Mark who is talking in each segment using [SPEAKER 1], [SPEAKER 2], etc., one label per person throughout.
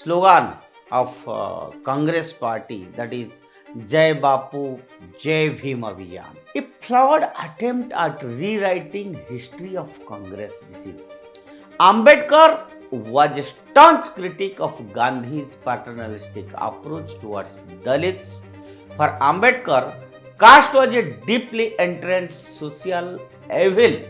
[SPEAKER 1] slogan of Congress party, that is Jai Bapu, Jai Bhim Abhiyan. A flawed attempt at rewriting history of Congress. This is Ambedkar was a staunch critic of Gandhi's paternalistic approach towards Dalits. For Ambedkar, caste was a deeply entrenched social evil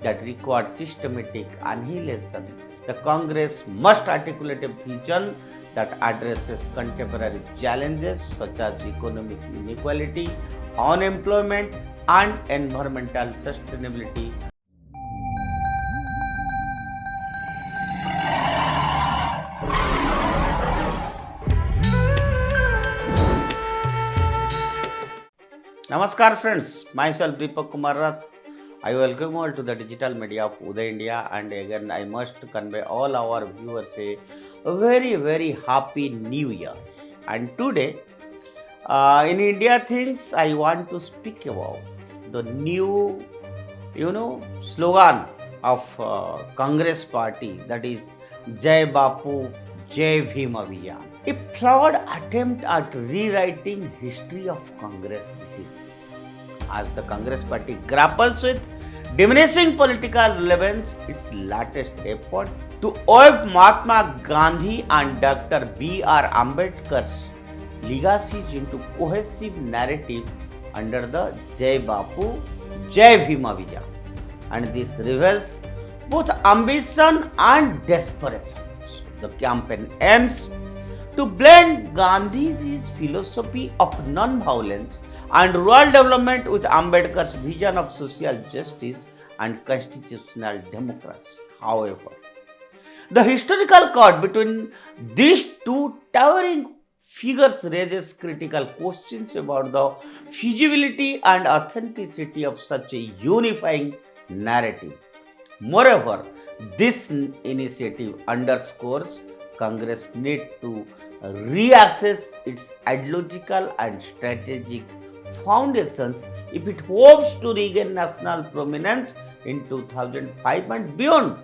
[SPEAKER 1] that required systematic annihilation. The Congress must articulate a vision that addresses contemporary challenges such as economic inequality, unemployment, and environmental sustainability. Namaskar friends, myself Deepak Kumar Rath. I welcome you all to the digital media of Uday India, and again I must convey all our viewers a very happy new year. And today in India things I want to speak about the new slogan of Congress party, that is Jai Bapu, Jai Bhim Abhiyan. A flawed attempt at rewriting history of Congress. This is as the Congress party grapples with diminishing political relevance, its latest effort to weave Mahatma Gandhi and Dr. B.R. Ambedkar's legacies into cohesive narrative under the Jai Bapu, Jai Bhim Abhiyan. And this reveals both ambition and desperation. The campaign aims to blend Gandhi's philosophy of non-violence and rural development with Ambedkar's vision of social justice and constitutional democracy. However, the historical cord between these two towering figures raises critical questions about the feasibility and authenticity of such a unifying narrative. Moreover, this initiative underscores Congress' need to reassess its ideological and strategic foundations if it hopes to regain national prominence in 2005 and beyond.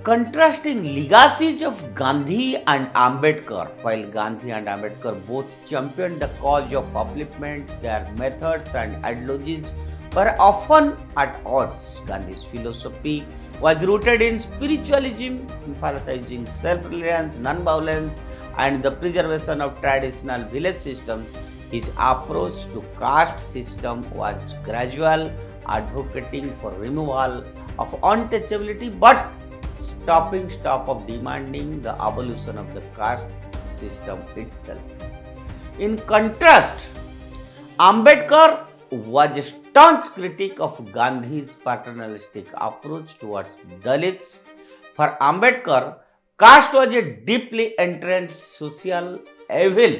[SPEAKER 1] Contrasting legacies of Gandhi and Ambedkar, while Gandhi and Ambedkar both championed the cause of upliftment, their methods and ideologies were often at odds. Gandhi's philosophy was rooted in spiritualism, emphasizing self-reliance, non-violence, and the preservation of traditional village systems. His approach to caste system was gradual, advocating for removal of untouchability, but stop of demanding the abolition of the caste system itself. In contrast, Ambedkar was a staunch critic of Gandhi's paternalistic approach towards Dalits. For Ambedkar, caste was a deeply entrenched social evil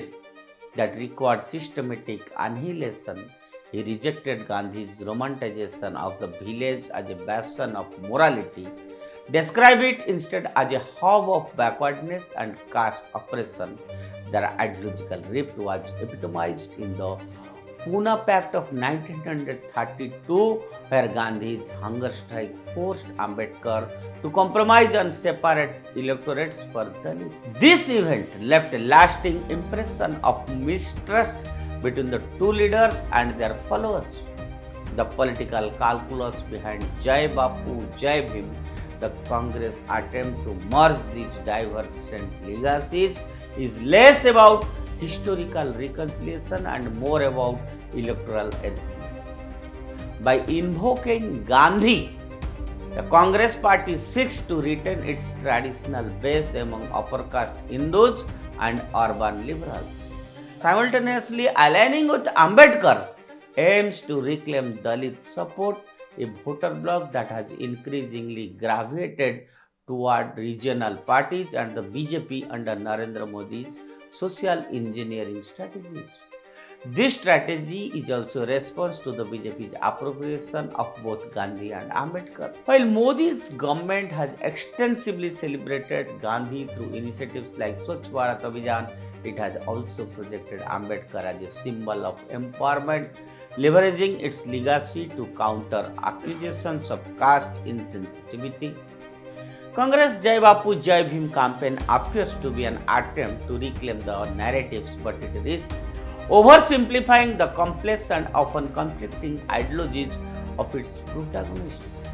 [SPEAKER 1] that required systematic annihilation. He rejected Gandhi's romanticization of the village as a bastion of morality, described it instead as a hub of backwardness and caste oppression. Their ideological rift was epitomized in the Pune Pact of 1932, where Gandhi's hunger strike forced Ambedkar to compromise on separate electorates for Dalits. This event left a lasting impression of mistrust between the two leaders and their followers. The political calculus behind Jai Bapu, Jai Bhim, the Congress attempt to merge these divergent legacies, is less about historical reconciliation and more about electoral entry. By invoking Gandhi, the Congress party seeks to retain its traditional base among upper caste Hindus and urban liberals. Simultaneously aligning with Ambedkar aims to reclaim Dalit support, a voter bloc that has increasingly gravitated toward regional parties and the BJP under Narendra Modi's social engineering strategies. This strategy is also a response to the BJP's appropriation of both Gandhi and Ambedkar. While Modi's government has extensively celebrated Gandhi through initiatives like Swachh Bharat Abhiyan, it has also projected Ambedkar as a symbol of empowerment, leveraging its legacy to counter accusations of caste insensitivity. Congress Jai Bapu Jai Bhim campaign appears to be an attempt to reclaim the narratives, but it risks oversimplifying the complex and often conflicting ideologies of its protagonists.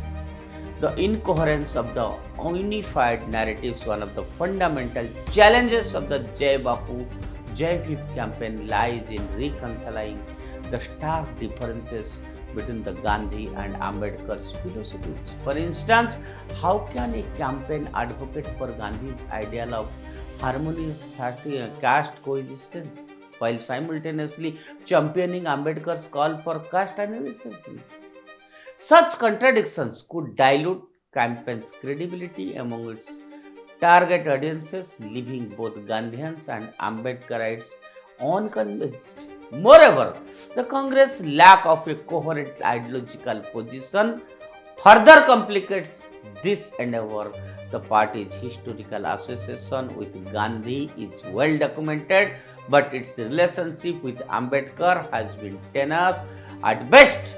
[SPEAKER 1] The incoherence of the unified narratives, one of the fundamental challenges of the Jai Bapu Jai Bhim campaign lies in reconciling the stark differences between the Gandhi and Ambedkar's philosophies. For instance, how can a campaign advocate for Gandhi's ideal of harmonious caste coexistence while simultaneously championing Ambedkar's call for caste annihilation? Such contradictions could dilute campaign's credibility among its target audiences, leaving both Gandhians and Ambedkarites unconvinced. Moreover, the Congress' lack of a coherent ideological position further complicates this endeavor. The party's historical association with Gandhi is well documented, but its relationship with Ambedkar has been tenuous at best.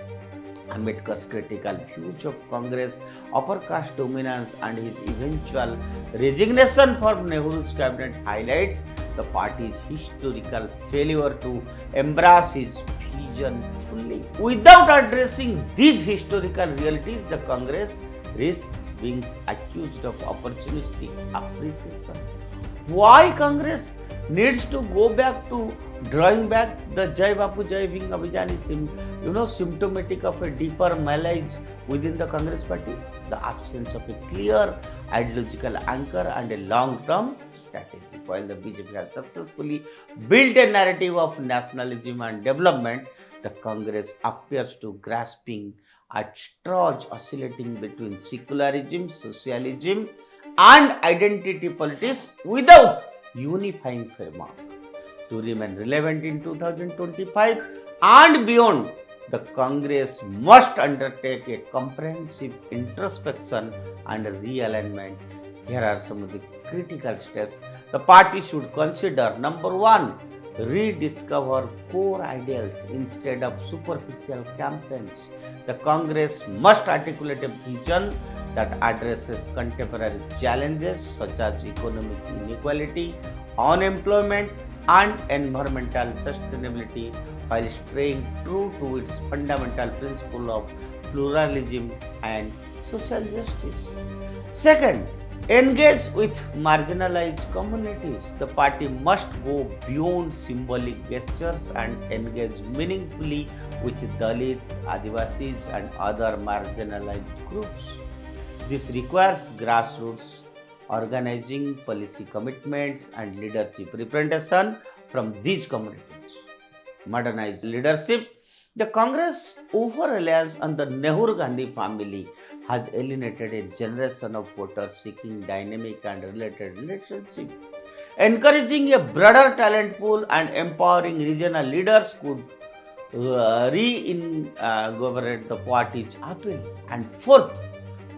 [SPEAKER 1] Ambedkar's critical views of Congress, upper caste dominance, and his eventual resignation from Nehru's cabinet highlights the party's historical failure to embrace his vision fully. Without addressing these historical realities, the Congress risks being accused of opportunistic appreciation. Why Congress needs to go back to drawing back the Jai Bapu Jai Bhim Abhijan is symptomatic of a deeper malaise within the Congress party, the absence of a clear ideological anchor and a long-term strategy. While the BJP has successfully built a narrative of nationalism and development, the Congress appears to grasping at straws, oscillating between secularism, socialism, and identity politics without unifying framework. To remain relevant in 2025 and beyond, the Congress must undertake a comprehensive introspection and realignment. Here are some of the critical steps the party should consider. Number one, rediscover core ideals instead of superficial campaigns. The Congress must articulate a vision that addresses contemporary challenges such as economic inequality, unemployment, and environmental sustainability while staying true to its fundamental principle of pluralism and social justice. Second, engage with marginalized communities. The party must go beyond symbolic gestures and engage meaningfully with Dalits, Adivasis, and other marginalized groups. This requires grassroots organizing, policy commitments, and leadership representation from these communities. Modernized leadership. The Congress over-reliance on the Nehru-Gandhi family has alienated a generation of voters seeking dynamic and related relationship. Encouraging a broader talent pool and empowering regional leaders could reinvigorate the party's appeal. And fourth,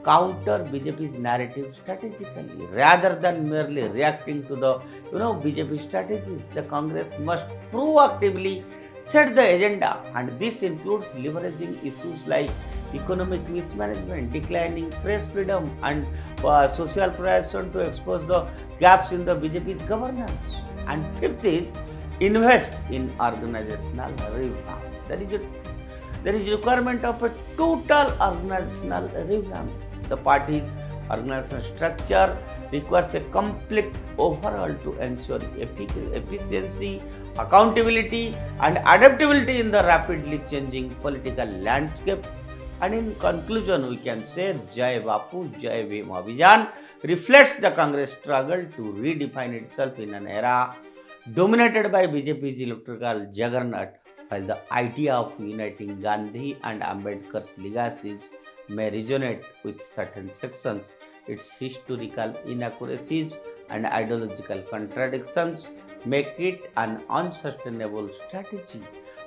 [SPEAKER 1] counter BJP's narrative strategically rather than merely reacting to the BJP strategies. The Congress must proactively set the agenda, and this includes leveraging issues like economic mismanagement, declining press freedom, and social polarization to expose the gaps in the BJP's governance. And fifth is invest in organizational revamp. There is requirement of a total organizational revamp. The party's organizational structure requires a complete overhaul to ensure efficiency, accountability, and adaptability in the rapidly changing political landscape. And in conclusion, we can say Jai Bapu Jai Bhim Abhijan reflects the Congress struggle to redefine itself in an era dominated by BJP's electoral juggernaut, while the idea of uniting Gandhi and Ambedkar's legacies may resonate with certain sections. Its historical inaccuracies and ideological contradictions make it an unsustainable strategy.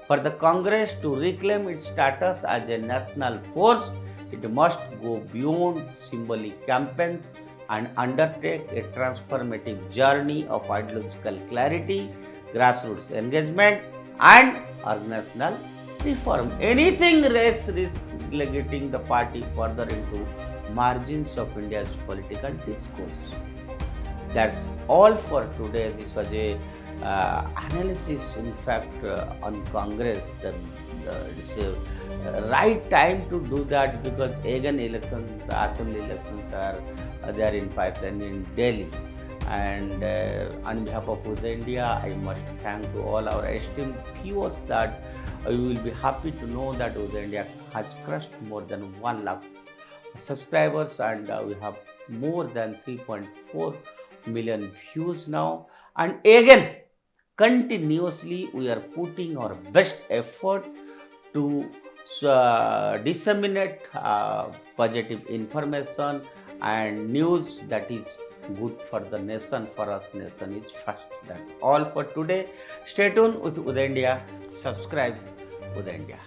[SPEAKER 1] For the Congress to reclaim its status as a national force, it must go beyond symbolic campaigns and undertake a transformative journey of ideological clarity, grassroots engagement, and organizational reform. Anything risks relegating the party further into margins of India's political discourse. That's all for today. This was a analysis, in fact, on Congress. It's a right time to do that because again, elections, the assembly elections are there in pipeline in Delhi. And on behalf of Uday India, I must thank to all our esteemed viewers that you will be happy to know that Uday India has crossed more than 1 lakh subscribers, and we have more than 3.4 million views now. And again, continuously we are putting our best effort to disseminate positive information and news that is good for the nation. For us, nation is first. That's all for today. Stay tuned with Uday India. Subscribe Uday India.